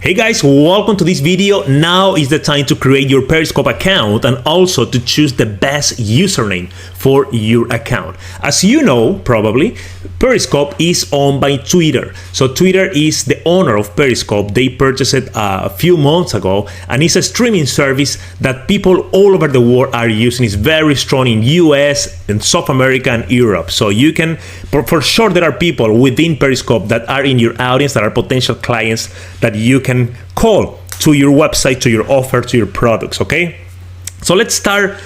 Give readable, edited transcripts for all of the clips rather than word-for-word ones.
Hey guys, welcome to this video. Now is the time to create your Periscope account and also to choose the best username for your account. As you know, probably, Periscope is owned by Twitter. So Twitter is the owner of Periscope. They purchased it a few months ago, and it's a streaming service that people all over the world are using. It's very strong in US, in South America, and Europe. So you can, for sure, there are people within Periscope that are in your audience, that are potential clients that you can call to your website, to your offer, to your products, okay? So let's start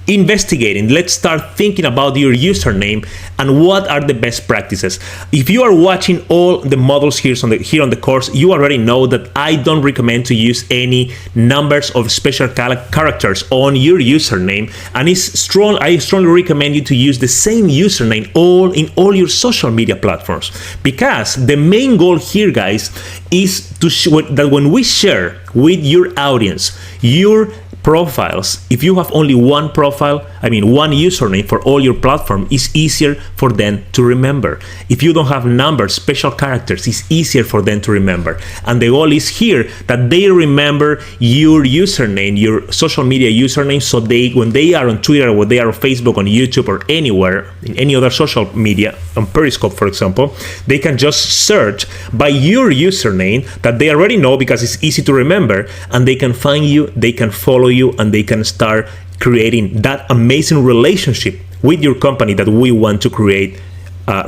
investigating. Let's start thinking about your username and what are the best practices. If you are watching all the models here on the course, you already know that I don't recommend to use any numbers or special characters on your username, and I strongly recommend you to use the same username in all your social media platforms, because the main goal here, guys, is that when we share with your audience your profiles, if you have only one profile, one username for all your platform, it's easier for them to remember. If you don't have numbers, special characters, it's easier for them to remember. And the goal is here that they remember your username, your social media username, so when they are on Twitter, or they are on Facebook, on YouTube, or anywhere, in any other social media, on Periscope, for example, they can just search by your username that they already know because it's easy to remember, and they can find you, they can follow you, and they can start creating that amazing relationship with your company that we want to create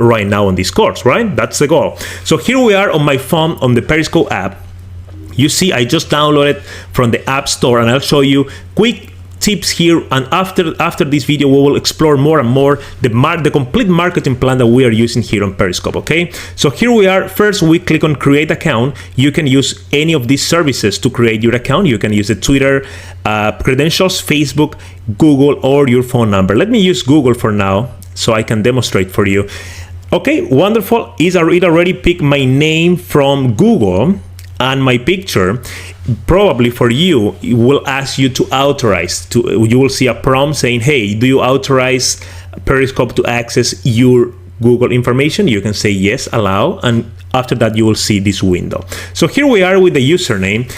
right now on this course, right? That's the goal. So here we are on my phone on the Periscope app. You see, I just downloaded from the App Store, and I'll show you quick tips here, and after this video we will explore more and more the complete marketing plan that we are using here on Periscope, okay? So here we are. First, we click on create account. You can use any of these services to create your account. You can use the Twitter credentials, Facebook, Google, or your phone number. Let me use Google for now so I can demonstrate for you. Okay, wonderful. It already picked my name from Google and my picture. Probably for you, it will ask you to authorize. You will see a prompt saying, hey, do you authorize Periscope to access your Google information? You can say yes, allow, and after that you will see this window. So here we are with the username.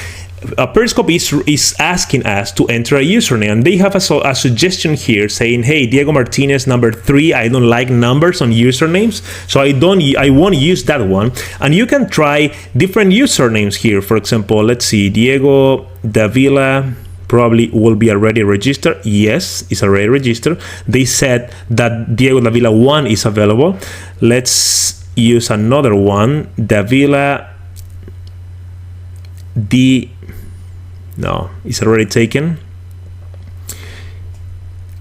Periscope is asking us to enter a username, and they have a suggestion here saying, hey, Diego Martinez number 3, I don't like numbers on usernames, so I won't use that one. And you can try different usernames here. For example, let's see, Diego Davila probably will be already registered. Yes, it's already registered. They said that Diego Davila 1 is available. Let's use another one, Davila No, it's already taken.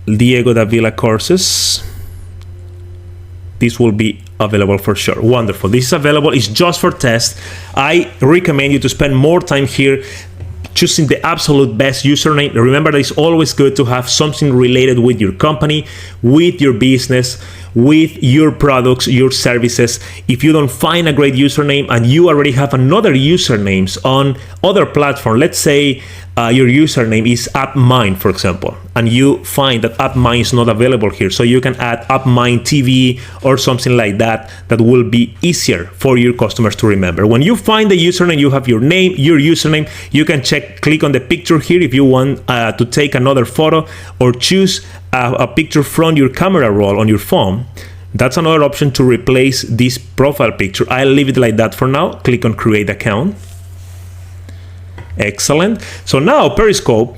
Diego Davila courses. This will be available for sure. Wonderful. This is available. It's just for test. I recommend you to spend more time here choosing the absolute best username. Remember that it's always good to have something related with your company, with your business, with your products, your services. If you don't find a great username and you already have another usernames on other platform, let's say your username is AppMine, for example, and you find that AppMine is not available here, so you can add AppMine TV or something like that. That will be easier for your customers to remember. When you find the username, you have your name, your username. You can click on the picture here if you want to take another photo, or choose a picture from your camera roll on your phone. That's another option to replace this profile picture. I'll leave it like that for now. Click on create account. Excellent. So now Periscope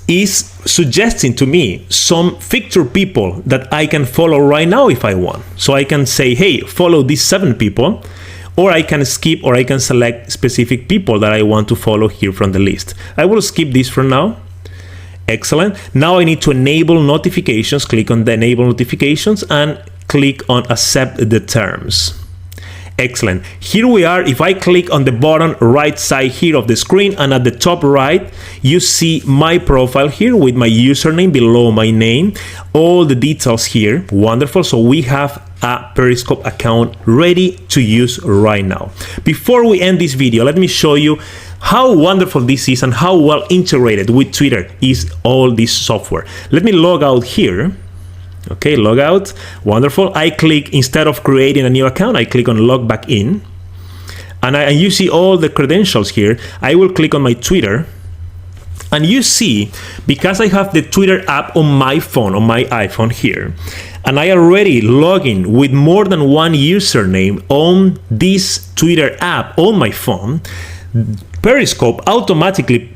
is suggesting to me some featured people that I can follow right now if I want. So I can say, hey, follow these 7 people, or I can skip, or I can select specific people that I want to follow here from the list. I will skip this for now. Excellent. Now I need to enable notifications. Click on the enable notifications and click on accept the terms. Excellent. Here we are. If I click on the bottom right side here of the screen, and at the top right, you see my profile here with my username below my name, all the details here. Wonderful. So we have a Periscope account ready to use right now. Before we end this video, let me show you how wonderful this is and how well integrated with Twitter is all this software. Let me log out here. Okay, log out. Wonderful. I click, instead of creating a new account, I click on log back in. and you see all the credentials here. I will click on my Twitter, and you see, because I have the Twitter app on my phone, on my iPhone here, and I already log in with more than one username on this Twitter app on my phone, Periscope automatically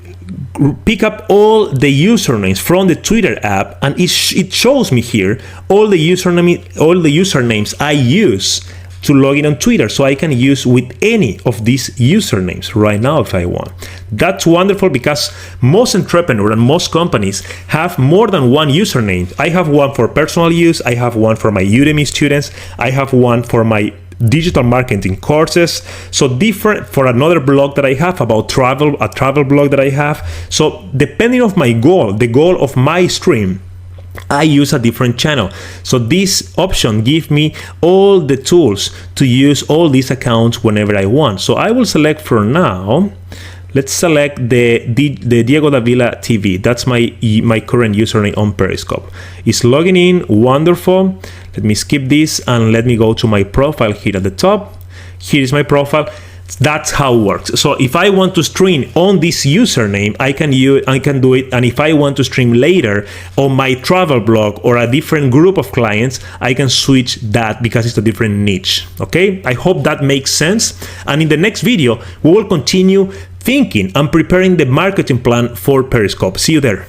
pick up all the usernames from the Twitter app, and it shows me here all the usernames I use to log in on Twitter, so I can use with any of these usernames right now if I want. That's wonderful, because most entrepreneurs and most companies have more than one username. I have one for personal use, I have one for my Udemy students, I have one for my digital marketing courses, so different for another blog that I have about travel, a travel blog that I have. So depending on my goal, the goal of my stream, I use a different channel. So this option gives me all the tools to use all these accounts whenever I want. So I will select for now, let's select the Diego Davila TV. That's my current username on Periscope. It's logging in, wonderful. Let me skip this and let me go to my profile here at the top. Here is my profile. That's how it works. So if I want to stream on this username, I can do it. And if I want to stream later on my travel blog or a different group of clients, I can switch that because it's a different niche. Okay, I hope that makes sense. And in the next video, we will continue thinking and preparing the marketing plan for Periscope. See you there.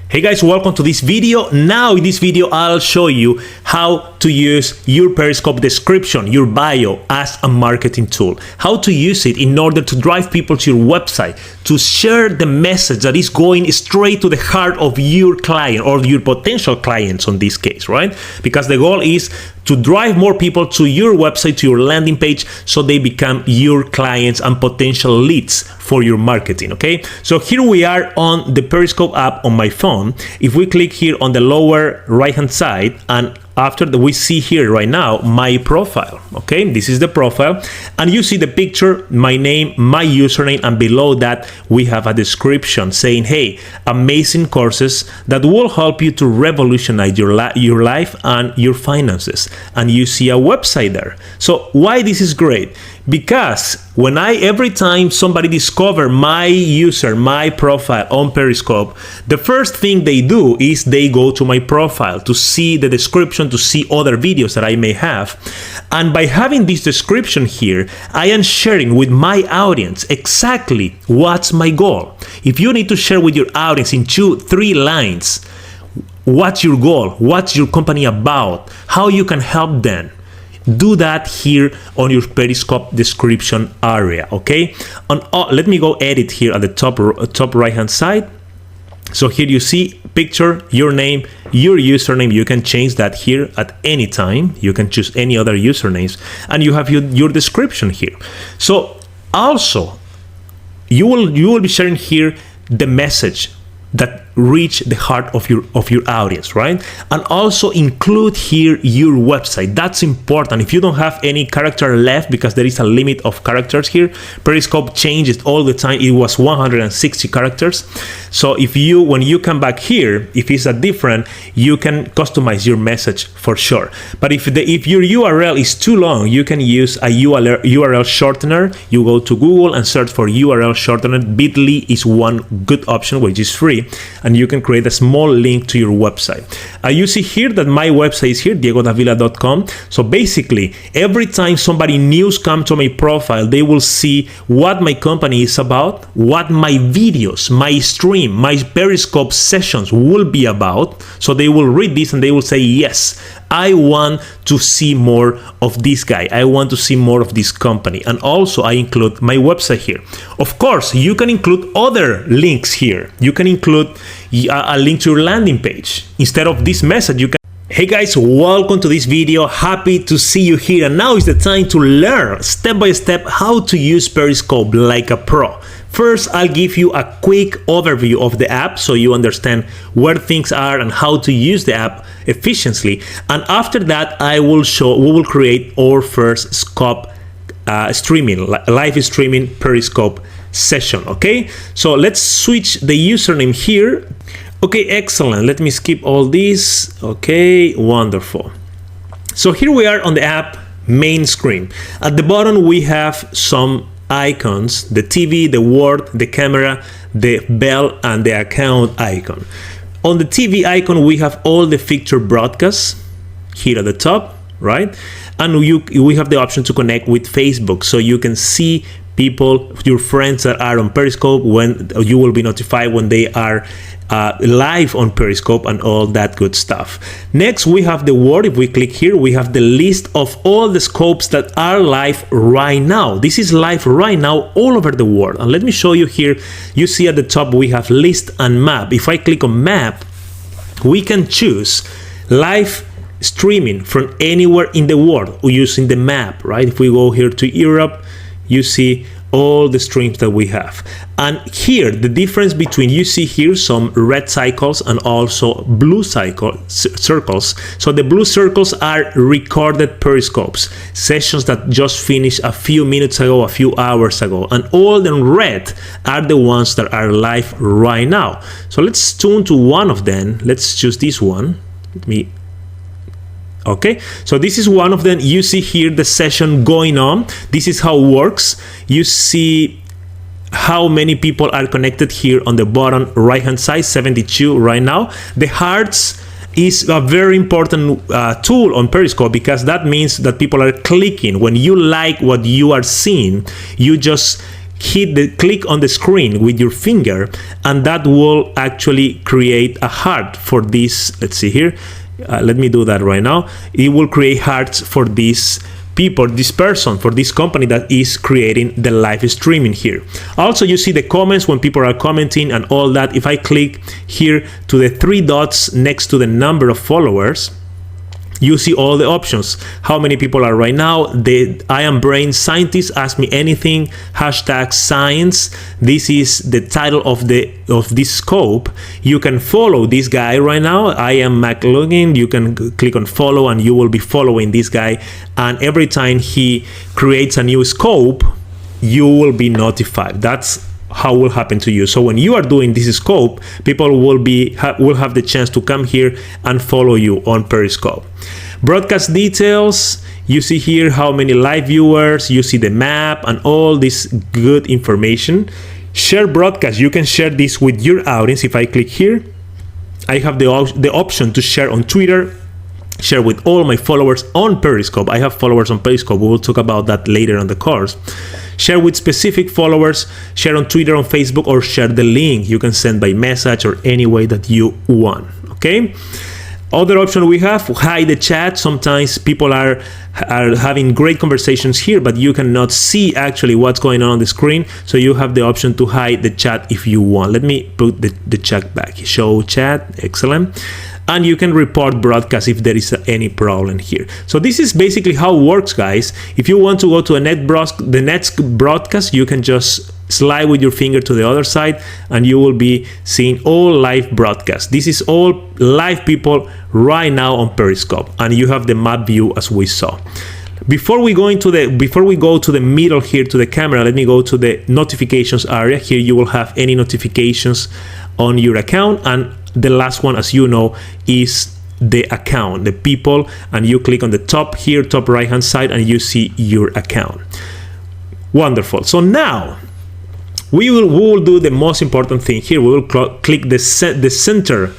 Hey guys, welcome to this video. Now in this video, I'll show you how to use your Periscope description, your bio, as a marketing tool. How to use it in order to drive people to your website, to share the message that is going straight to the heart of your client or your potential clients on this case, right? Because the goal is to drive more people to your website, to your landing page, so they become your clients and potential leads for your marketing, okay? So here we are on the Periscope app on my phone. If we click here on the lower right-hand side, and after that we see here right now my profile, okay? This is the profile, and you see the picture, my name, my username, and below that we have a description saying, hey, amazing courses that will help you to revolutionize your life and your finances. And you see a website there. So why this is great? Because every time somebody discover my user, my profile on Periscope, the first thing they do is they go to my profile to see the description, to see other videos that I may have. And by having this description here, I am sharing with my audience exactly what's my goal. If you need to share with your audience in 2-3 lines, what's your goal, what's your company about, how you can help them, do that here on your Periscope description area, okay? Let me go edit here at the top right hand side. So here you see picture, your name, your username. You can change that here at any time. You can choose any other usernames, and you have your description here. So also you will be sharing here the message that reach the heart of your audience, right? And also include here your website. That's important. If you don't have any character left, because there is a limit of characters here, Periscope changes all the time. It was 160 characters. So when you come back here, if it's a different, you can customize your message for sure. But if your URL is too long, you can use a URL shortener. You go to Google and search for URL shortener. Bitly is one good option, which is free. And you can create a small link to your website. You see here that my website is here, diegodavila.com. So basically, every time somebody new comes to my profile, they will see what my company is about, what my videos, my stream, my Periscope sessions will be about. So they will read this and they will say, yes, I want to see more of this guy. I want to see more of this company. And also I include my website here. Of course, you can include other links here. You can include a link to your landing page. Instead of this message, you can. Hey guys, welcome to this video. Happy to see you here. And now is the time to learn step by step how to use Periscope like a pro. First, I'll give you a quick overview of the app so you understand where things are and how to use the app efficiently. And after that, we will create our first scope streaming, live streaming Periscope session, okay? So let's switch the username here. Okay, excellent. Let me skip all this. Okay, wonderful. So here we are on the app, main screen. At the bottom we have some icons: the TV, the word, the camera, the bell, and the account icon. On the TV icon we have all the feature broadcasts here at the top, right? And we have the option to connect with Facebook, so you can see people, your friends that are on Periscope, when you will be notified when they are live on Periscope and all that good stuff. Next, we have the word. If we click here, we have the list of all the scopes that are live right now. This is live right now all over the world. And let me show you here. You see at the top we have list and map. If I click on map, we can choose live streaming from anywhere in the world using the map, right? If we go here to Europe, you see all the streams that we have. And here, the difference between, you see here some red cycles and also blue circles. So the blue circles are recorded Periscopes, sessions that just finished a few minutes ago, a few hours ago. And all the red are the ones that are live right now. So let's tune to one of them. Let's choose this one. Okay, so this is one of them. You see here the session going on. This is how it works. You see how many people are connected here on the bottom right hand side, 72 right now. The hearts is a very important tool on Periscope, because that means that people are clicking. When you like what you are seeing, you just click on the screen with your finger, and that will actually create a heart for this. Let's see here. Let me do that right now. It will create hearts for these people, this person, for this company that is creating the live streaming here. Also, you see the comments when people are commenting and all that. If I click here to the three dots next to the number of followers, you see all the options. How many people are right now? The I am brain scientist, ask me anything, hashtag science. This is the title of this scope. You can follow this guy right now. I am McLaughlin. You can click on follow and you will be following this guy. And every time he creates a new scope, you will be notified. That's how will happen to you. So when you are doing this scope, people will have the chance to come here and follow you on Periscope. Broadcast details, you see here how many live viewers, you see the map and all this good information. Share broadcast, you can share this with your audience. If I click here, I have the option to share on Twitter, share with all my followers on Periscope. I have followers on Periscope. We will talk about that later on the course. Share with specific followers, share on Twitter, on Facebook, or share the link. You can send by message or any way that you want, okay? Other option we have, hide the chat. Sometimes people are having great conversations here, but you cannot see actually what's going on the screen. So you have the option to hide the chat if you want. Let me put the chat back. Show chat, excellent. And you can report broadcast if there is any problem here. So this is basically how it works, guys. If you want to go to the next broadcast, you can just slide with your finger to the other side and you will be seeing all live broadcasts. This is all live people right now on Periscope, and you have the map view as we saw. Before we go to the middle here to the camera, let me go to the notifications area. Here you will have any notifications on your account, and the last one, as you know, is the account, the people, and you click on the top here, top right hand side, and you see your account. Wonderful. So now we will do the most important thing here. We will click the center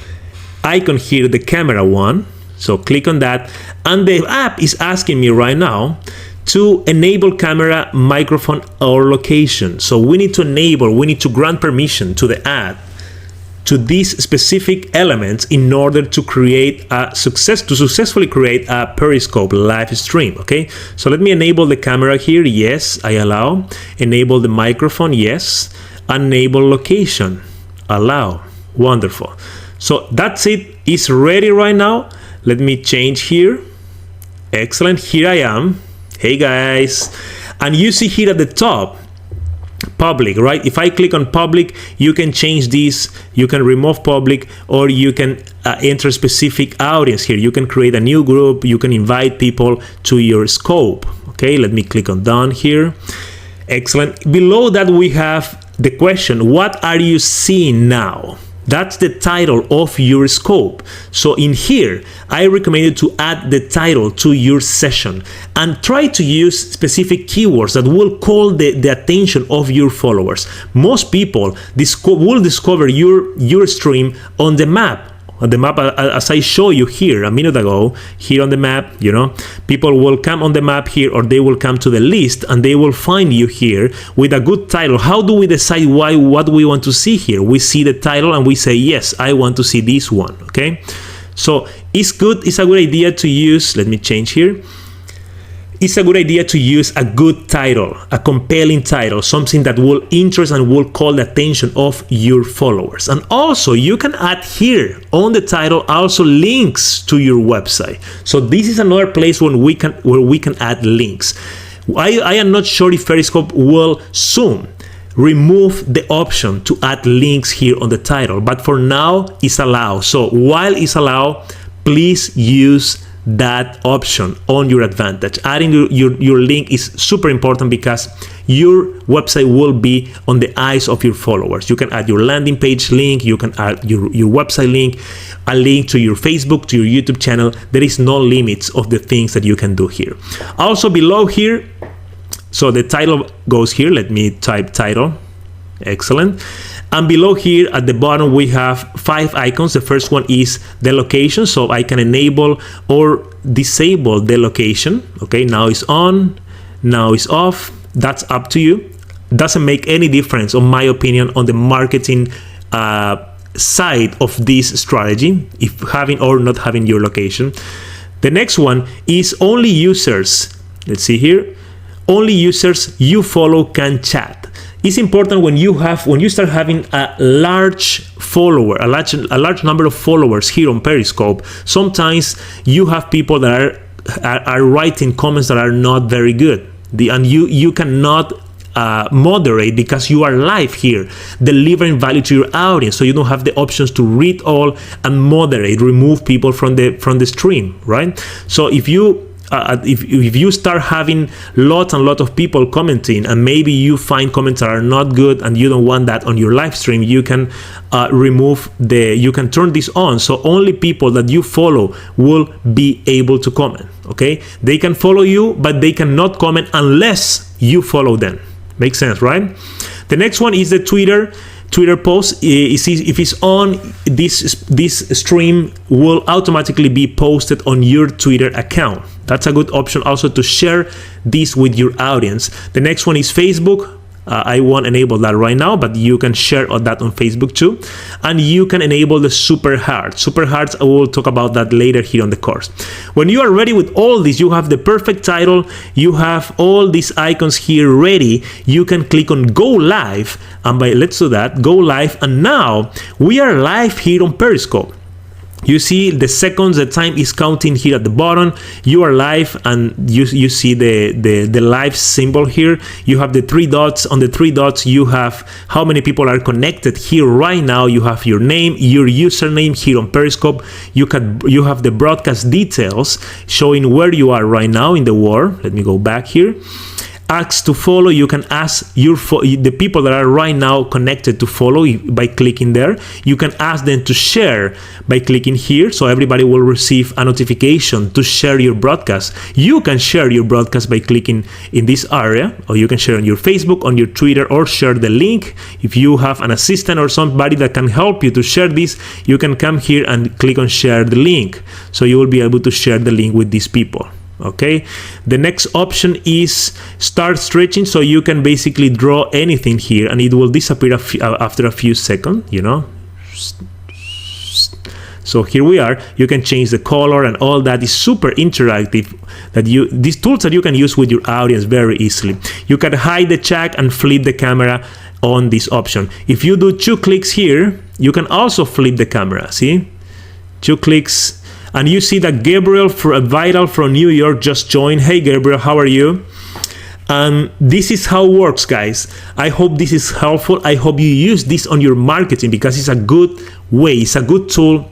icon here, the camera one. So click on that, and the app is asking me right now to enable camera, microphone, or location. So we need to grant permission to the app to these specific elements in order to successfully create a Periscope live stream. Okay, so let me enable the camera here. Yes, I allow. Enable the microphone. Yes. Enable location. Allow. Wonderful. So that's it. It's ready right now. Let me change here. Excellent. Here I am. Hey guys. And you see here at the top, public, right? If I click on public, you can change this. You can remove public, or you can enter specific audience here. You can create a new group. You can invite people to your scope. Okay, let me click on done here. Excellent. Below that we have the question, what are you seeing now? That's the title of your scope. So in here, I recommend you to add the title to your session and try to use specific keywords that will call the attention of your followers. Most people will discover your stream on the map. On the map, as I show you here a minute ago, here on the map, people will come on the map here, or they will come to the list and they will find you here with a good title. How do we decide what we want to see here? We see the title and we say, yes, I want to see this one, okay? So it's a good idea to use, let me change here. It's a good idea to use a good title, a compelling title, something that will interest and will call the attention of your followers. And also, you can add here on the title also links to your website. So this is another place where we can add links. I am not sure if Periscope will soon remove the option to add links here on the title, but for now it's allowed. So while it's allowed, please use that option on your advantage. Adding your link is super important because your website will be on the eyes of your followers. You can add your landing page link, you can add your website link, a link to your Facebook, to your YouTube channel. There is no limits of the things that you can do here. Also below here, so the title goes here. Let me type title. Excellent. And below here at the bottom we have 5 icons. The first one is the location, so I can enable or disable the location. Okay, now it's on, now it's off. That's up to you. Doesn't make any difference, in my opinion, on the marketing side of this strategy, if having or not having your location. The next one is only users. Let's see here. Only users you follow can chat. It's important when you start having a large large number of followers here on Periscope. Sometimes you have people that are writing comments that are not very good, and you cannot moderate because you are live here delivering value to your audience, so you don't have the options to read all and moderate, remove people from the stream, right? So if you start having lots and lots of people commenting, and maybe you find comments that are not good and you don't want that on your live stream, you can you can turn this on, so only people that you follow will be able to comment. Okay, they can follow you, but they cannot comment unless you follow them. Makes sense, right? The next one is the Twitter post. If it's on, this stream will automatically be posted on your Twitter account. That's a good option also to share this with your audience. The next one is Facebook. I won't enable that right now, but you can share that on Facebook too. And you can enable the super hearts. Super hearts, I will talk about that later here on the course. When you are ready with all this, you have the perfect title, you have all these icons here ready. You can click on go live, and let's do that, go live. And now we are live here on Periscope. You see the seconds, the time is counting here at the bottom. You are live, and you see the live symbol here. You have the 3 dots. On the 3 dots, you have how many people are connected here right now. You have your name, your username here on Periscope. You have the broadcast details showing where you are right now in the world. Let me go back here. Ask to follow. You can ask the people that are right now connected to follow by clicking there. You can ask them to share by clicking here, so everybody will receive a notification to share your broadcast. You can share your broadcast by clicking in this area, or you can share on your Facebook, on your Twitter, or share the link. If you have an assistant or somebody that can help you to share this, you can come here and click on share the link, so you will be able to share the link with these people. Okay, the next option is start stretching, so you can basically draw anything here and it will disappear after a few seconds, So here we are. You can change the color, and all that is super interactive. These tools that you can use with your audience very easily. You can hide the chat and flip the camera on this option. If you do 2 clicks here, you can also flip the camera. See, 2 clicks. And you see that Gabriel Vital from New York just joined. Hey Gabriel, how are you? This is how it works, guys. I hope this is helpful. I hope you use this on your marketing, because it's a good way, it's a good tool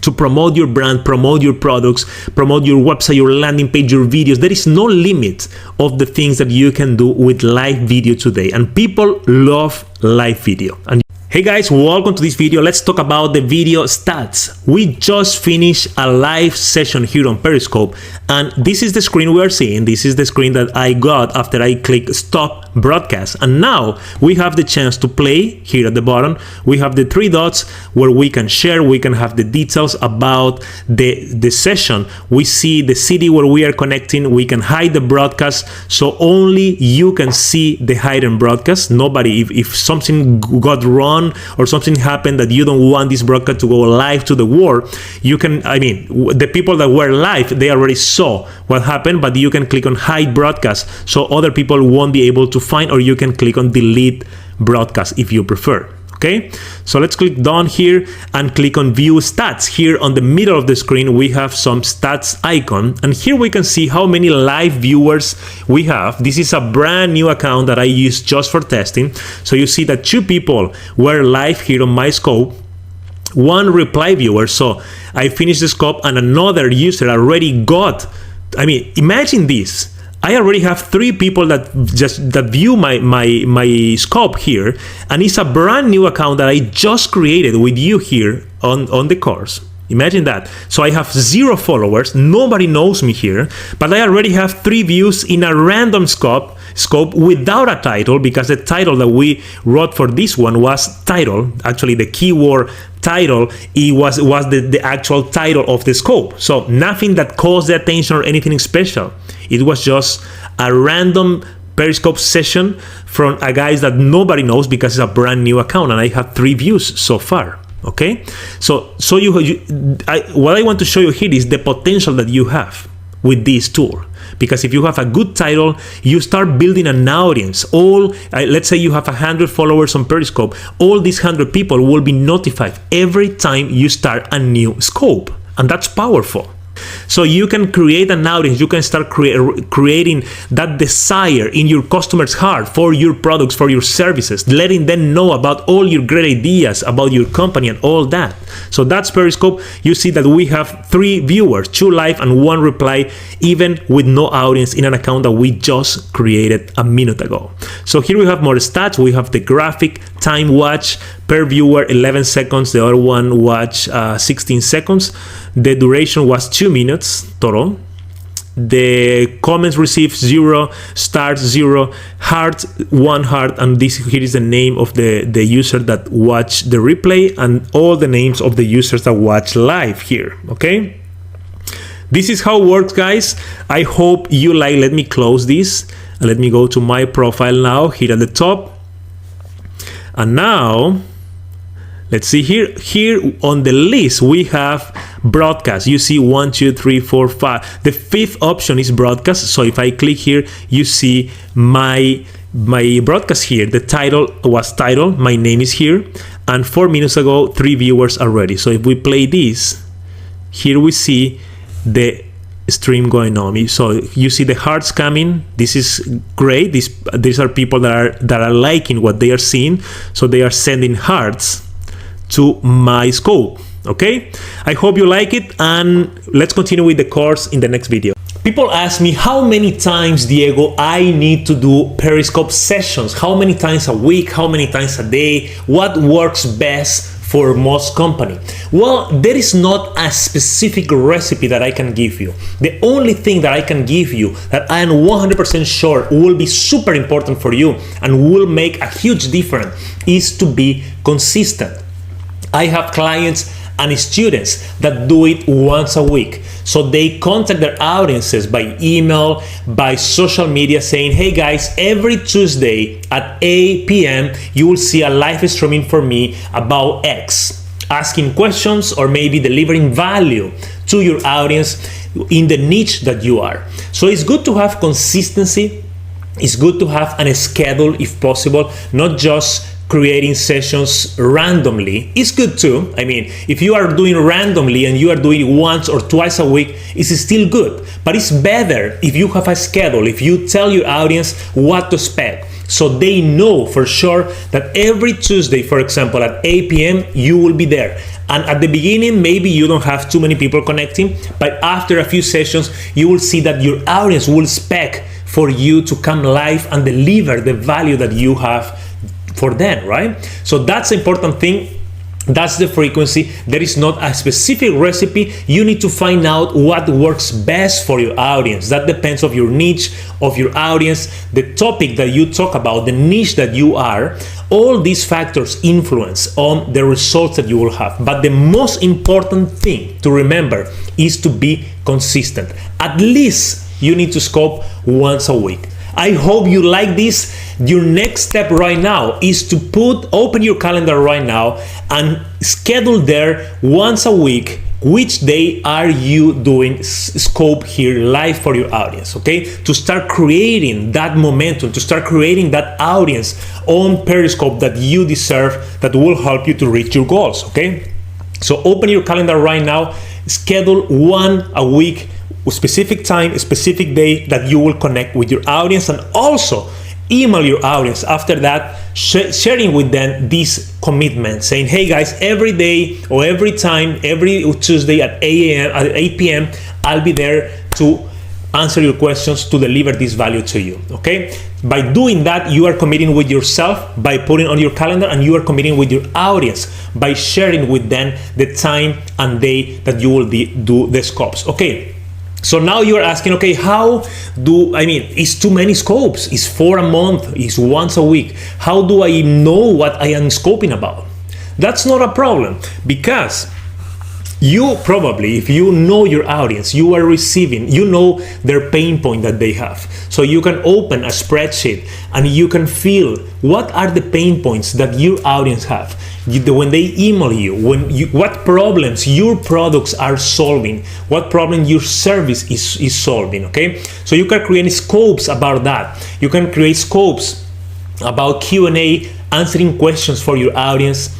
to promote your brand, promote your products, promote your website, your landing page, your videos. There is no limit of the things that you can do with live video today. And people love live video. And Hey guys, welcome to this video. Let's talk about the video stats. We just finished a live session here on Periscope, and this is the screen we are seeing. This is the screen that I got after I clicked stop broadcast. And now we have the chance to play here at the bottom. We have the three dots where we can share, we can have the details about the session. We see the city where we are connecting, we can hide the broadcast, so only you can see the hidden broadcast. Nobody, if something got wrong or something happened that you don't want this broadcast to go live to the world, you can, the people that were live, they already saw what happened, but you can click on hide broadcast so other people won't be able to find, or you can click on delete broadcast if you prefer. Okay, so let's click done here and click on view stats. Here on the middle of the screen we have some stats icon, and here we can see how many live viewers we have. This is a brand new account that I used just for testing. So you see that 2 people were live here on my scope, 1 reply viewer. So I finished the scope and another user already got, imagine this. I already have 3 people that view my scope here, and it's a brand new account that I just created with you here on the course. Imagine that. So I have 0 followers, nobody knows me here, but I already have 3 views in a random scope without a title, because the title that we wrote for this one was title. Actually, the keyword title, it was the actual title of the scope. So nothing that caused the attention or anything special. It was just a random Periscope session from a guy that nobody knows because it's a brand new account, and I have 3 views so far. Okay, so what I want to show you here is the potential that you have with this tool. Because if you have a good title, you start building an audience. Let's say you have 100 followers on Periscope, all these 100 people will be notified every time you start a new scope, and that's powerful. So you can create an audience, you can start creating that desire in your customer's heart for your products, for your services, letting them know about all your great ideas about your company and all that. So that's Periscope. You see that we have 3 viewers, 2 live and 1 reply, even with no audience in an account that we just created a minute ago. So here we have more stats. We have the graphic, time watch per viewer 11 seconds, the other one watch 16 seconds. The duration was 2 minutes total. The comments received 0, stars 0, heart 1 heart, and here is the name of the user that watched the replay, and all the names of the users that watch live here. Okay, this is how it works, guys. I hope you like. Let me close this and let me go to my profile now here at the top, and now let's see here on the list we have broadcast. You see 1, 2, 3, 4, 5. The 5th option is broadcast. So if I click here, you see my broadcast here. The title was title, my name is here, and 4 minutes ago 3 viewers already. So if we play this, here we see the stream going on. So you see the hearts coming. This is great. These are people that are liking what they are seeing, so they are sending hearts to my scope. Okay, I hope you like it, and let's continue with the course in the next video. People ask me how many times, Diego, I need to do Periscope sessions. How many times a week? How many times a day? What works best for most company? Well, there is not a specific recipe that I can give you. The only thing that I can give you that I am 100% sure will be super important for you and will make a huge difference is to be consistent. I have clients and students that do it once a week. So they contact their audiences by email, by social media, saying, hey guys, every Tuesday at 8 p.m. you will see a live streaming for me about X, asking questions or maybe delivering value to your audience in the niche that you are. So it's good to have consistency. It's good to have a schedule if possible, not just creating sessions randomly. Is good too. If you are doing randomly and you are doing once or twice a week, it's still good. But it's better if you have a schedule, if you tell your audience what to expect, so they know for sure that every Tuesday, for example, at 8 p.m. you will be there. And at the beginning, maybe you don't have too many people connecting, but after a few sessions, you will see that your audience will expect for you to come live and deliver the value that you have for them, right? So that's the important thing. That's the frequency. There is not a specific recipe. You need to find out what works best for your audience. That depends on your niche, of your audience, the topic that you talk about, the niche that you are. All these factors influence on the results that you will have. But the most important thing to remember is to be consistent. At least you need to scope once a week. I hope you like this. Your next step right now is to open your calendar right now and schedule there once a week which day are you doing scope here live for your audience, okay? To start creating that momentum, to start creating that audience on Periscope that you deserve, that will help you to reach your goals, okay? So open your calendar right now, schedule one a week, specific time, a specific day that you will connect with your audience, and also email your audience after that, sharing with them this commitment, saying, hey guys, every day or every time, every Tuesday at 8 p.m., I'll be there to answer your questions, to deliver this value to you, okay? By doing that, you are committing with yourself by putting on your calendar, and you are committing with your audience by sharing with them the time and day that you will do the scopes, okay? So now you're asking, okay, it's too many scopes, it's 4 a month, it's once a week. How do I know what I am scoping about? That's not a problem, because you probably, if you know your audience, you know their pain point that they have. So you can open a spreadsheet and you can feel what are the pain points that your audience have. When they email you, what problems your products are solving, what problem your service is solving, okay? So you can create scopes about that. You can create scopes about Q&A, answering questions for your audience,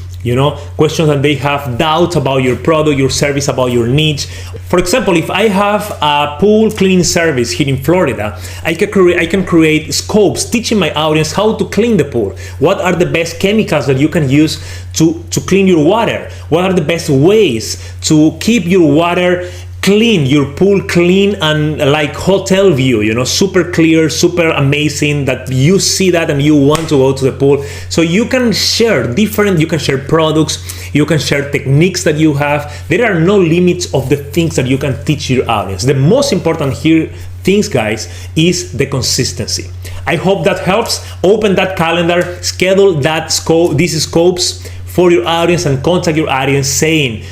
questions that they have, doubts about your product, your service, about your niche. For example, if I have a pool cleaning service here in Florida, I can create scopes teaching my audience how to clean the pool. What are the best chemicals that you can use to clean your water? What are the best ways to keep your water clean, your pool clean and like hotel view, super clear, super amazing, that you see that and you want to go to the pool. So you can share products, you can share techniques that you have. There are no limits of the things that you can teach your audience. The most important things, guys, is the consistency. I hope that helps. Open that calendar, schedule these scopes for your audience, and contact your audience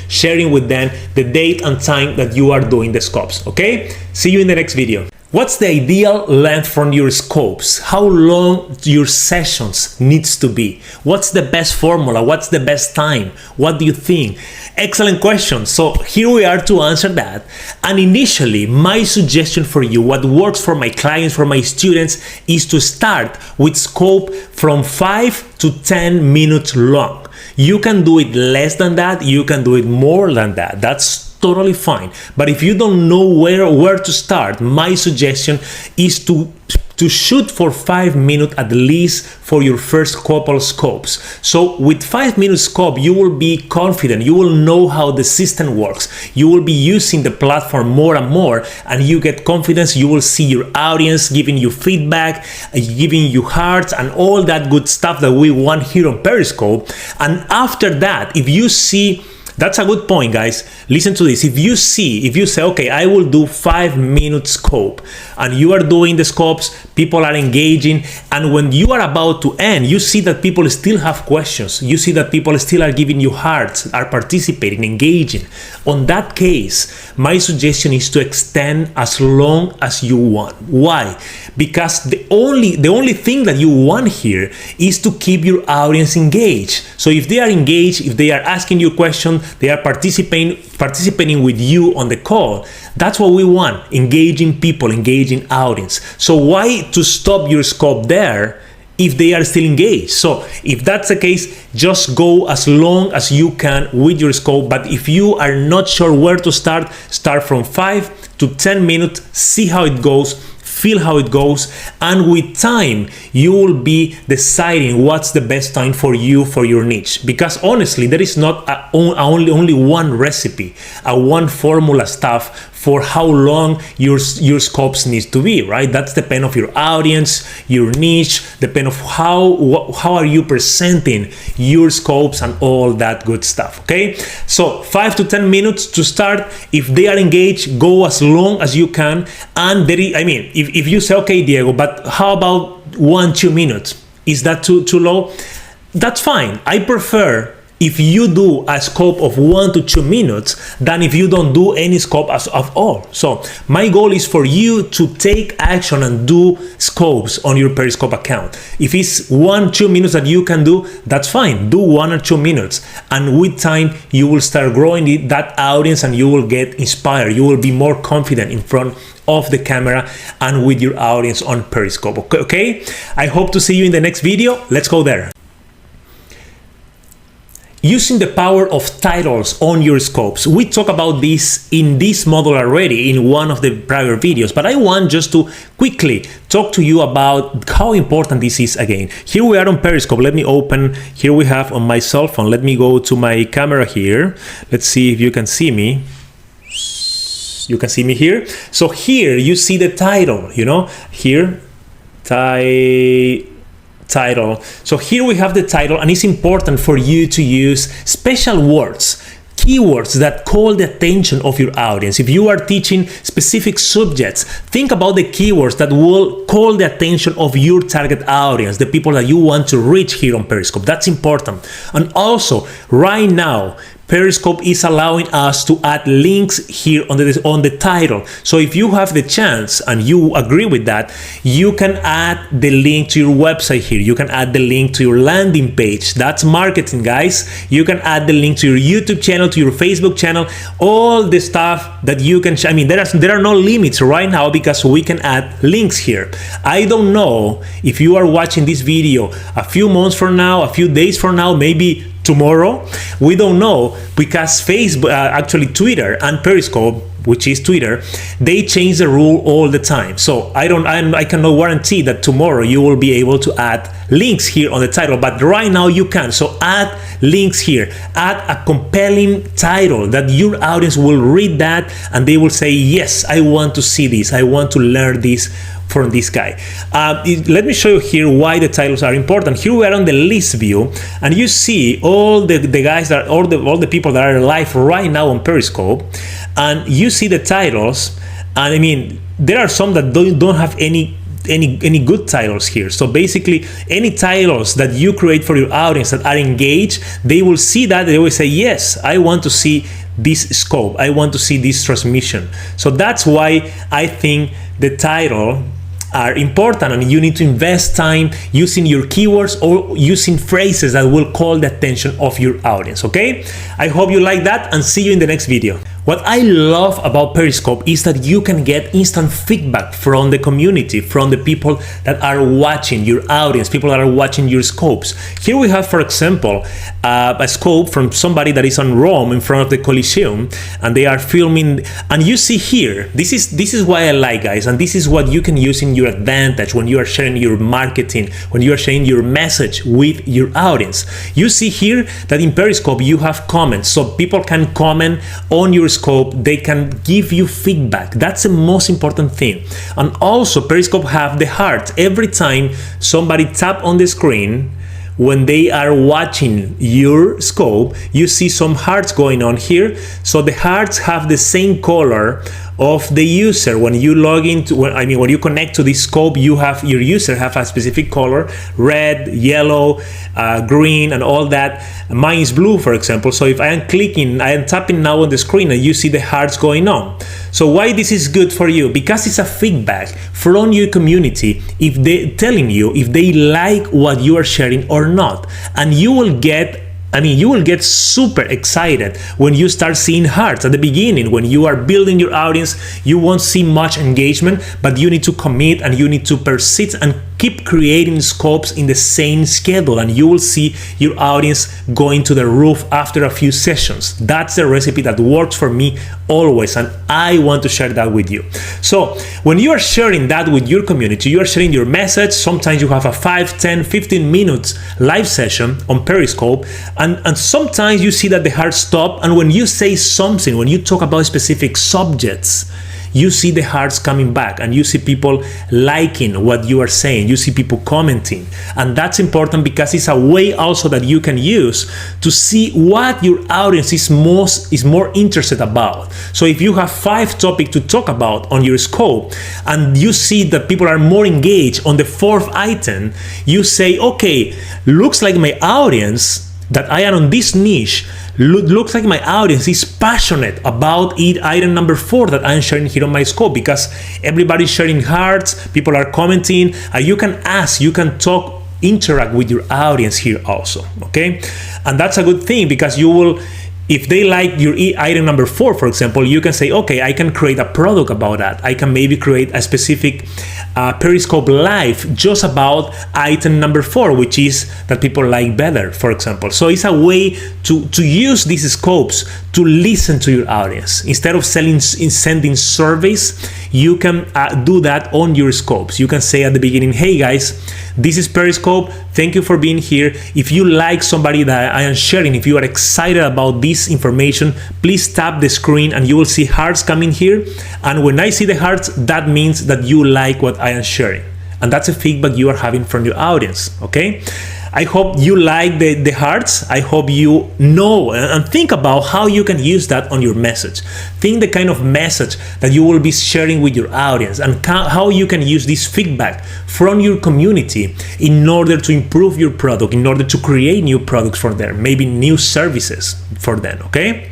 sharing with them the date and time that you are doing the scopes, okay? See you in the next video. What's the ideal length from your scopes? How long your sessions needs to be? What's the best formula? What's the best time? What do you think? Excellent question. So here we are to answer that. And initially, my suggestion for you, what works for my clients, for my students, is to start with scope from 5 to 10 minutes long. You can do it less than that, you can do it more than that. That's totally fine. But if you don't know where to start, my suggestion is to shoot for 5 minutes at least for your first couple scopes. So with 5 minute scope, you will be confident, you will know how the system works, you will be using the platform more and more, and you get confidence. You will see your audience giving you feedback, giving you hearts, and all that good stuff that we want here on Periscope. And after that, if you see, that's a good point, guys. Listen to this. If you say, okay, I will do 5 minute scope, and you are doing the scopes, people are engaging, and when you are about to end, you see that people still have questions. You see that people still are giving you hearts, are participating, engaging. On that case, my suggestion is to extend as long as you want. Why? Because the only thing that you want here is to keep your audience engaged. So if they are engaged, if they are asking you questions, they are participating with you on the call, that's what we want. Engaging people, engaging audience. So why to stop your scope there if they are still engaged? So if that's the case, just go as long as you can with your scope. But if you are not sure where to start from 5 to 10 minutes, see how it goes. feel how it goes, and with time you will be deciding what's the best time for you, for your niche. Because honestly, there is not only one recipe, one formula stuff for how long your scopes needs to be, right? That's depend of your audience, your niche, depend of how are you presenting your scopes and all that good stuff. Okay, so 5 to 10 minutes to start. If they are engaged, go as long as you can. And there is, I mean, if you say, okay, Diego, but how about 1-2 minutes? Is that too low? That's fine. I prefer if you do a scope of 1 to 2 minutes than if you don't do any scope of all. So my goal is for you to take action and do scopes on your Periscope account. If it's 1-2 minutes that you can do, that's fine. Do 1 or 2 minutes, and with time you will start growing that audience and you will get inspired. You will be more confident in front of the camera and with your audience on Periscope. Okay? I hope to see you in the next video. Let's go there. Using the power of titles on your scopes. We talked about this in this model already in one of the prior videos, but I want just to quickly talk to you about how important this is again. Here we are on Periscope. Let me open, here we have on my cell phone. Let me go to my camera here. Let's see if you can see me. You can see me here. So here you see the title, you know, here, title. So here we have the title, and it's important for you to use special words, keywords that call the attention of your audience. If you are teaching specific subjects, think about the keywords that will call the attention of your target audience, the people that you want to reach here on Periscope. That's important. And also, right now, Periscope is allowing us to add links here on the title. So if you have the chance and you agree with that, you can add the link to your website here. You can add the link to your landing page. That's marketing, guys. You can add the link to your YouTube channel, to your Facebook channel, all the stuff that you can. I mean, there are no limits right now because we can add links here. I don't know if you are watching this video a few months from now, a few days from now, maybe tomorrow. We don't know, because Facebook, actually Twitter and Periscope, which is Twitter, they change the rule all the time. So I cannot guarantee that tomorrow you will be able to add links here on the title, but right now you can. So add links here, add a compelling title that your audience will read that and they will say, yes, I want to see this, I want to learn this from this guy. Let me show you here why the titles are important. Here we are on the list view, and you see all the guys that all the people that are live right now on Periscope, and you see the titles. And I mean, there are some that don't have any good titles here. So basically, any titles that you create for your audience that are engaged, they will see that, they will say, yes, I want to see this scope, I want to see this transmission. So that's why I think the title are important, and you need to invest time using your keywords or using phrases that will call the attention of your audience. Okay, I hope you like that, and see you in the next video. What I love about Periscope is that you can get instant feedback from the community, from the people that are watching your audience, people that are watching your scopes. Here we have, for example, a scope from somebody that is on Rome in front of the Colosseum, and they are filming. And you see here, this is why I like, guys, and this is what you can use in your advantage when you are sharing your marketing, when you are sharing your message with your audience. You see here that in Periscope you have comments, so people can comment on your scope, they can give you feedback. That's the most important thing. And also Periscope have the heart. Every time somebody tap on the screen when they are watching your scope, you see some hearts going on here. So the hearts have the same color of the user. When you log into, when you connect to this scope, you have your user have a specific color: red, yellow, green, and all that. Mine is blue, for example. So if I am tapping now on the screen, and you see the hearts going on. So why this is good for you? Because it's a feedback from your community, if they telling you if they like what you are sharing or not, and you will get super excited when you start seeing hearts. At the beginning, when you are building your audience, you won't see much engagement, but you need to commit and you need to persist and keep creating scopes in the same schedule, and you will see your audience going to the roof after a few sessions. That's the recipe that works for me always, and I want to share that with you. So when you are sharing that with your community, you are sharing your message. Sometimes you have a 5, 10, 15 minutes live session on Periscope, and sometimes you see that the hearts stop, and when you say something, when you talk about specific subjects, you see the hearts coming back, and you see people liking what you are saying, you see people commenting. And that's important because it's a way also that you can use to see what your audience is more interested about. So if you have 5 topics to talk about on your scope, and you see that people are more engaged on the 4th item, you say, okay, looks like my audience that I am on this niche, looks like my audience is passionate about item number 4 that I'm sharing here on my scope, because everybody's sharing hearts, people are commenting, and you can ask, you can talk, interact with your audience here also, okay? And that's a good thing, because you will, if they like your item number 4, for example, you can say, okay, I can create a product about that. I can maybe create a specific Periscope live just about item number 4, which is that people like better, for example. So it's a way to use these scopes to listen to your audience. Instead of sending surveys, you can do that on your scopes. You can say at the beginning, hey guys, this is Periscope. Thank you for being here. If you like somebody that I am sharing, if you are excited about this information, please tap the screen and you will see hearts coming here. And when I see the hearts, that means that you like what I am sharing. And that's a feedback you are having from your audience, okay? I hope you like the hearts. I hope you know and think about how you can use that on your message. Think the kind of message that you will be sharing with your audience, and how you can use this feedback from your community in order to improve your product, in order to create new products for them, maybe new services for them, okay?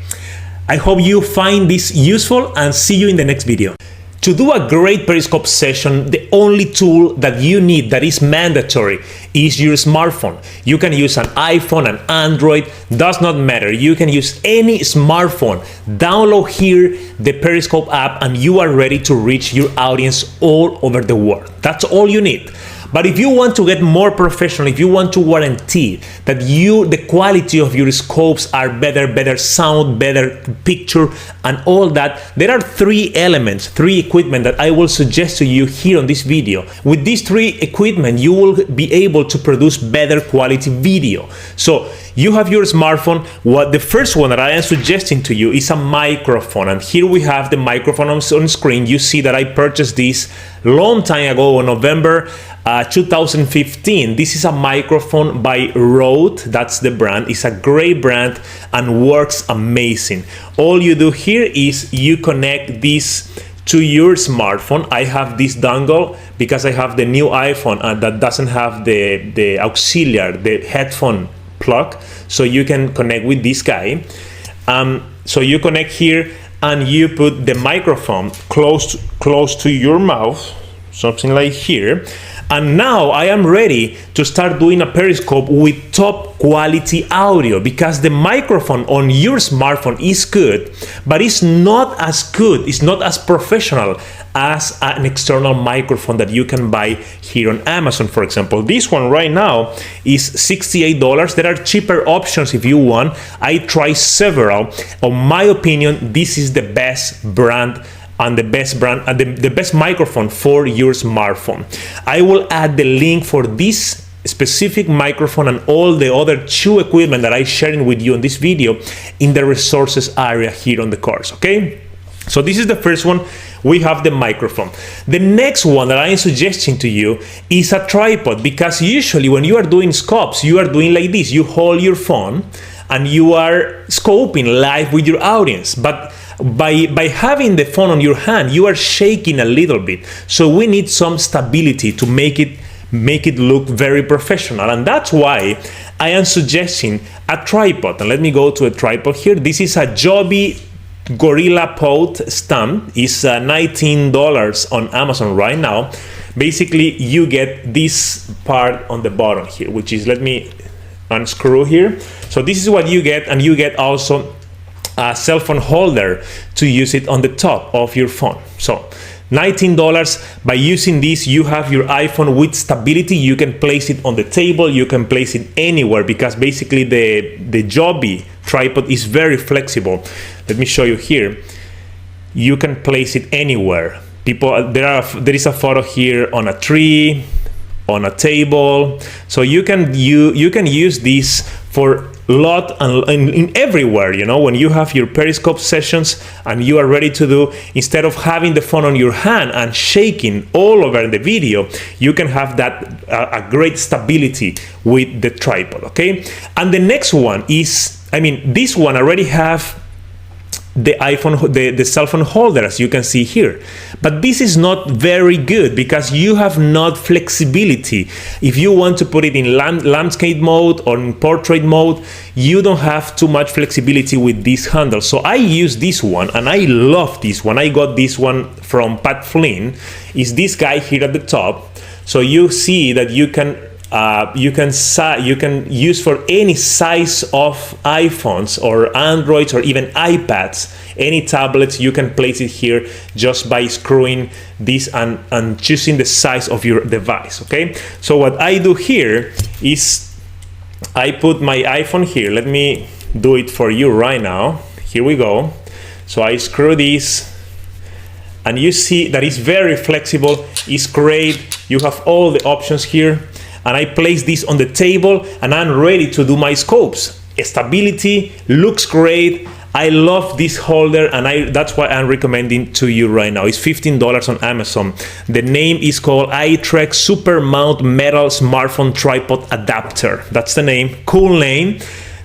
I hope you find this useful, and see you in the next video. To do a great Periscope session, the only tool that you need that is mandatory is your smartphone. You can use an iPhone, an Android, does not matter. You can use any smartphone. Download here the Periscope app and you are ready to reach your audience all over the world. That's all you need. But if you want to get more professional, if you want to guarantee that the quality of your scopes are better sound, better picture, and all that, there are 3 elements, 3 equipment that I will suggest to you here on this video. With these 3 equipment, you will be able to produce better quality video. So you have your smartphone. The first one that I am suggesting to you is a microphone, and here we have the microphone on screen. You see that I purchased this long time ago in November 2015. This is a microphone by Rode. That's the brand. It's a great brand and works amazing. All you do here is you connect this to your smartphone. I have this dongle because I have the new iPhone that doesn't have the auxiliary, the headphone plug, so you can connect with this guy. So you connect here and you put the microphone close to your mouth, something like here. And now I am ready to start doing a Periscope with top quality audio, because the microphone on your smartphone is good, but it's not as good, it's not as professional as an external microphone that you can buy here on Amazon, for example. This one right now is $68. There are cheaper options if you want. I tried several. In my opinion, this is the best brand and the best microphone for your smartphone. I will add the link for this specific microphone and all the other 2 equipment that I'm sharing with you in this video in the resources area here on the course, okay? So this is the first one. We have the microphone. The next one that I am suggesting to you is a tripod, because usually when you are doing scopes, you are doing like this. You hold your phone and you are scoping live with your audience, but by having the phone on your hand, you are shaking a little bit. So we need some stability to make it look very professional, and that's why I am suggesting a tripod. And let me go to a tripod here. This is a Joby Gorilla Pod stand. It's $19 on Amazon right now. Basically, you get this part on the bottom here, which is, let me unscrew here. So this is what you get, and you get also a cell phone holder to use it on the top of your phone. So $19. By using this, you have your iPhone with stability. You can place it on the table, you can place it anywhere, because basically the Joby tripod is very flexible. Let me show you here. You can place it anywhere. There is a photo here on a tree, on a table, so you can use this for lot and in everywhere. You know, when you have your Periscope sessions and you are ready to do, instead of having the phone on your hand and shaking all over the video, you can have that a great stability with the tripod. Okay, and the next one is, this one already have the iPhone, the cell phone holder, as you can see here, but this is not very good because you have not flexibility. If you want to put it in landscape mode or in portrait mode, you don't have too much flexibility with this handle. So I use this one, and I love this one. I got this one from Pat Flynn. Is this guy here at the top, so you see that you can use for any size of iPhones or Androids or even iPads, any tablets. You can place it here just by screwing this and choosing the size of your device. Okay, so what I do here is I put my iPhone here. Let me do it for you right now. Here we go. So I screw this, and you see that it's very flexible. It's great. You have all the options here. And I place this on the table, and I'm ready to do my scopes. Stability looks great. I love this holder, and that's why I'm recommending to you right now. It's $15 on Amazon. The name is called iTrek Super Mount Metal Smartphone Tripod Adapter. That's the name. Cool name.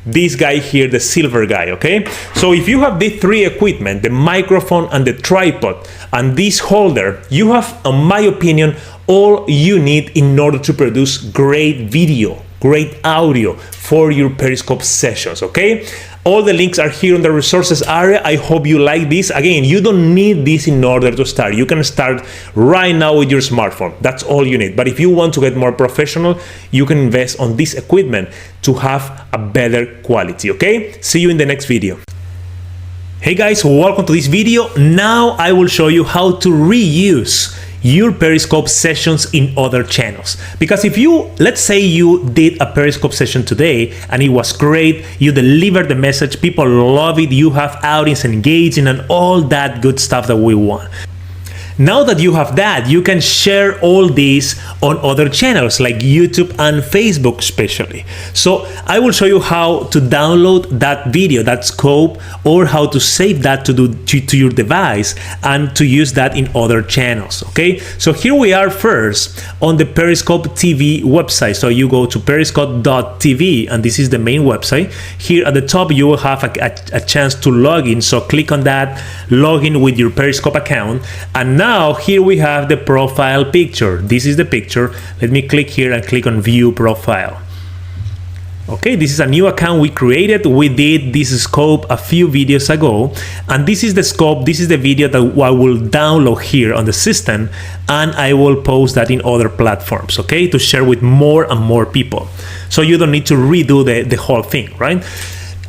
This guy here, the silver guy. Okay, so if you have these three equipment, the microphone and the tripod and this holder, you have, in my opinion, all you need in order to produce great video, great audio for your Periscope sessions. Okay, all the links are here in the resources area. I hope you like this. Again, you don't need this in order to start. You can start right now with your smartphone. That's all you need. But if you want to get more professional, you can invest on this equipment to have a better quality. Okay, see you in the next video. Hey guys, welcome to this video. Now I will show you how to reuse your Periscope sessions in other channels. Because if you, let's say you did a Periscope session today and it was great, you delivered the message, people love it, you have audience engaging and all that good stuff that we want. Now that you have that, you can share all this on other channels like YouTube and Facebook especially. So I will show you how to download that video, that scope, or how to save that to your device and to use that in other channels. Okay, so here we are first on the Periscope TV website. So you go to periscope.tv, and this is the main website. Here at the top you will have a chance to log in, so click on that, log in with your Periscope account, and now here we have the profile picture. This is the picture. Let me click here and click on view profile. Okay, this is a new account we created. We did this scope a few videos ago, and this is the scope, this is the video that I will download here on the system, and I will post that in other platforms, okay, to share with more and more people. So you don't need to redo the whole thing, right?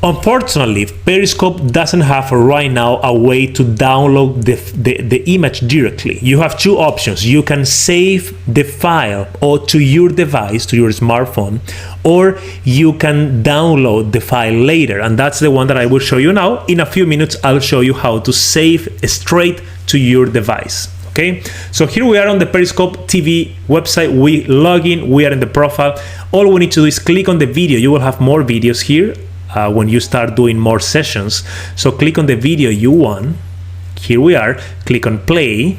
Unfortunately, Periscope doesn't have right now a way to download the image directly. You have two options. You can save the file or to your device, to your smartphone, or you can download the file later, and that's the one that I will show you now. In a few minutes, I'll show you how to save straight to your device. Okay, so here we are on the Periscope TV website. We log in, we are in the profile. All we need to do is click on the video. You will have more videos here when you start doing more sessions. So click on the video you want. Here we are, click on play,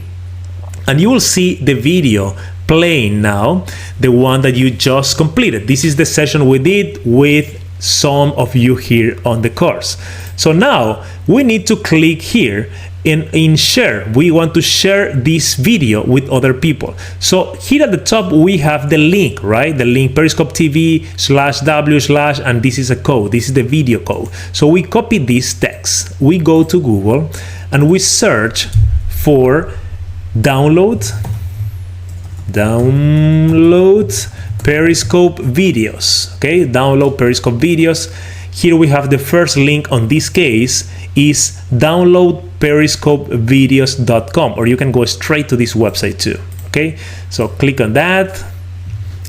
and you will see the video playing now, the one that you just completed. This is the session we did with some of you here on the course. So now we need to click here in share. We want to share this video with other people. So here at the top we have the link, right? The link Periscope TV /w/ and this is a code. This is the video code. So we copy this text. We go to Google and we search for download Periscope videos. Okay, download Periscope videos. Here we have the first link. On this case is downloadperiscopevideos.com, or you can go straight to this website too. Okay, so click on that.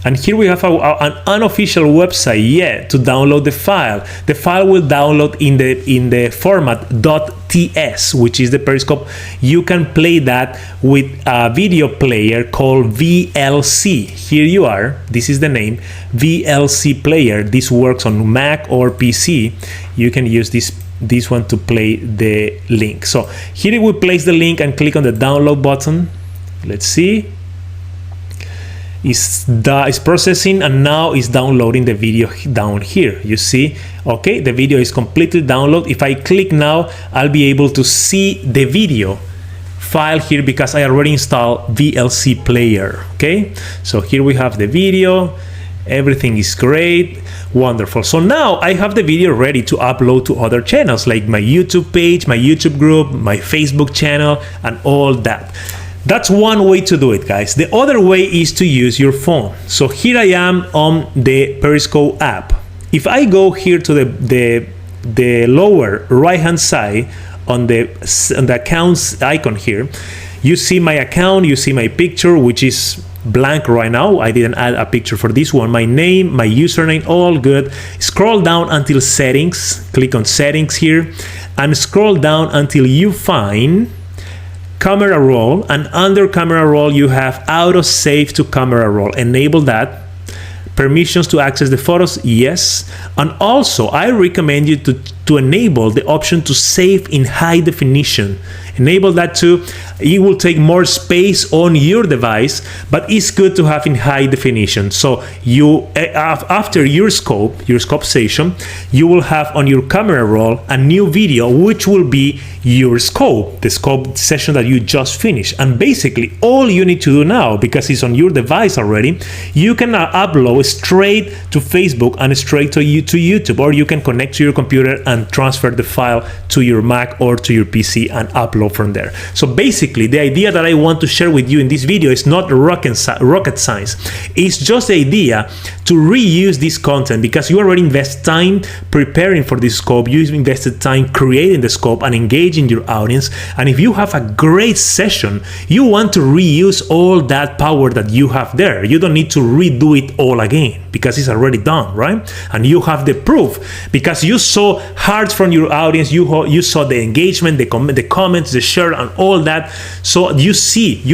And here we have an unofficial website yet to download the file. The file will download in the format .ts, which is the Periscope. You can play that with a video player called VLC. Here you are. This is the name, VLC player. This works on Mac or PC. You can use this one to play the link. So here we place the link and click on the download button. Let's see. It's processing, and now it's downloading the video down here. You see, okay, the video is completely downloaded. If I click now, I'll be able to see the video file here because I already installed VLC player. Okay, so here we have the video. Everything is great, wonderful. So now I have the video ready to upload to other channels like my YouTube page, my YouTube group, my Facebook channel, and all that. That's one way to do it, guys. The other way is to use your phone. So here I am on the Periscope app. If I go here to the lower right hand side on the accounts icon here, you see my account, you see my picture, which is blank right now. I didn't add a picture for this one. My name, my username, all good. Scroll down until settings, click on settings here, and scroll down until you find camera roll, and under camera roll you have auto save to camera roll. Enable that. Permissions to access the photos, yes. And also I recommend you to enable the option to save in high definition. Enable that too. It will take more space on your device, but it's good to have in high definition. So you, after your scope session, you will have on your camera roll a new video, which will be your scope, the scope session that you just finished. And basically all you need to do now, because it's on your device already, you can upload straight to Facebook and straight to YouTube, or you can connect to your computer and transfer the file to your Mac or to your PC and upload from there. So basically the idea that I want to share with you in this video is not rocket science. It's just the idea to reuse this content, because you already invest time preparing for this scope, you invested time creating the scope and engaging your audience, and if you have a great session, you want to reuse all that power that you have there. You don't need to redo it all again because it's already done, right? And you have the proof because you saw hearts from your audience, you saw the engagement, the comments, the share, and all that. So you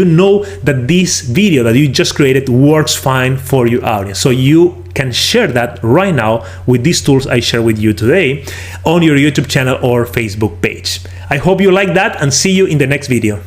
know that this video that you just created works fine for your audience. So you can share that right now with these tools I share with you today on your YouTube channel or Facebook page. I hope you like that, and see you in the next video.